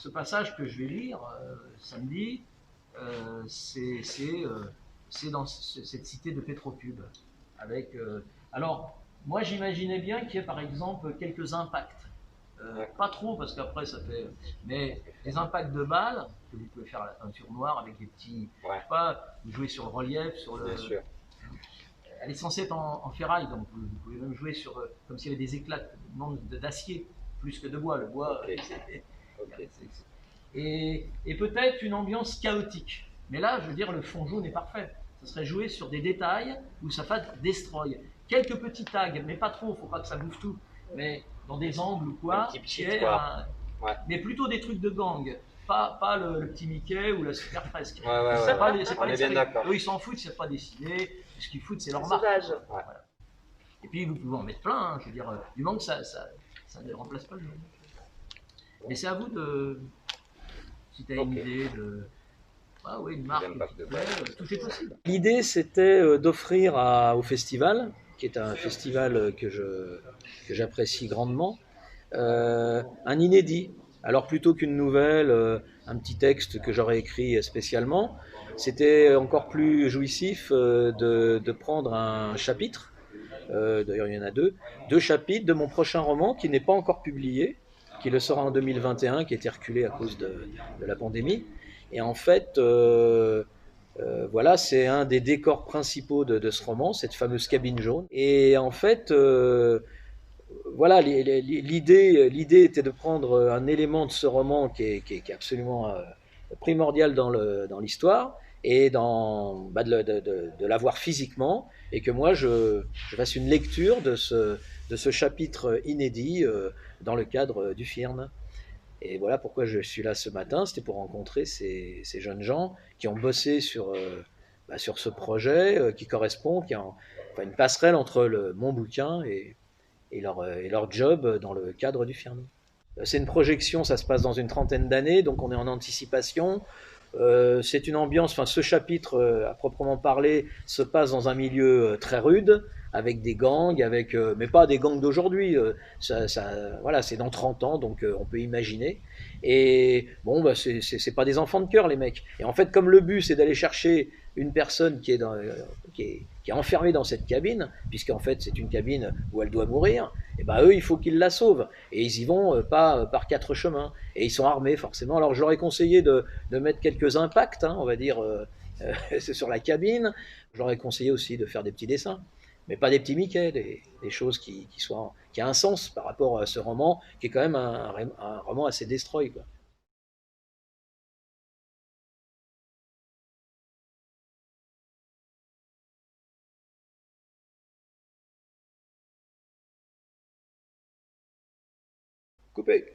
ce passage que je vais lire samedi, c'est dans cette cité de Pétropub. Avec, alors, moi j'imaginais bien qu'il y ait par exemple quelques impacts. Pas trop parce qu'après ça fait. Mais des impacts de balles, que vous pouvez faire à la peinture noire avec des petits. Ouais, Je sais pas, vous jouez sur le relief, sur le. bien sûr. Elle est censée être en ferraille, donc vous pouvez même jouer sur. Comme s'il y avait des éclats d'acier, plus que de bois. Le bois. Ok, ok. Et peut-être une ambiance chaotique. Mais là, je veux dire, le fond jaune est parfait. Ça serait jouer sur des détails où ça fait destroy. Quelques petits tags, mais pas trop, faut pas que ça bouffe tout. Mais dans des angles ou Un quoi, petit cheat, quoi. Ouais, mais plutôt des trucs de gang. Pas le petit Mickey ou la super fresque. ouais, ouais, C'est ouais, pas ouais. les, c'est On pas les est bien d'accord. Eux, ils s'en foutent, c'est pas dessiné. Ce qu'ils foutent, c'est leur marque. Sauvage. Ouais. Voilà. Et puis, vous pouvez en mettre plein. Hein, je veux dire, du moment que ça ne remplace pas le jaune. Mais c'est à vous de. Si tu as une idée de. Ah oui, une marque qui te plaît, tout est possible. L'idée, c'était d'offrir au festival, qui est un festival que j'apprécie grandement, un inédit. Alors plutôt qu'une nouvelle, un petit texte que j'aurais écrit spécialement, c'était encore plus jouissif de prendre un chapitre, d'ailleurs il y en a deux chapitres de mon prochain roman qui n'est pas encore publié, qui le sera en 2021, qui a été reculé à cause de la pandémie. Et en fait, voilà, c'est un des décors principaux de ce roman, cette fameuse cabine jaune. Et en fait, voilà, l'idée était de prendre un élément de ce roman qui est absolument primordial dans l'histoire et de l'avoir physiquement et que moi je fasse une lecture de ce chapitre inédit dans le cadre du FIRN. Et voilà pourquoi je suis là ce matin, c'était pour rencontrer ces jeunes gens qui ont bossé sur ce projet qui correspond, enfin, une passerelle entre mon bouquin et leur job dans le cadre du FIRN. C'est une projection, ça se passe dans une trentaine d'années, donc on est en anticipation. C'est une ambiance, enfin ce chapitre à proprement parler se passe dans un milieu très rude, avec des gangs, mais pas des gangs d'aujourd'hui. Voilà, c'est dans 30 ans, donc on peut imaginer. Et bon, bah, c'est pas des enfants de cœur, les mecs. Et en fait, comme le but, c'est d'aller chercher une personne qui est enfermée dans cette cabine, puisqu'en fait, c'est une cabine où elle doit mourir, et ben eux, il faut qu'ils la sauvent. Et ils y vont pas par quatre chemins. Et ils sont armés, forcément. Alors, j'aurais conseillé de mettre quelques impacts, hein, on va dire, sur la cabine. J'aurais conseillé aussi de faire des petits dessins, mais pas des petits Mickey, des choses qui a un sens par rapport à ce roman, qui est quand même un roman assez destroy, quoi. Coupé.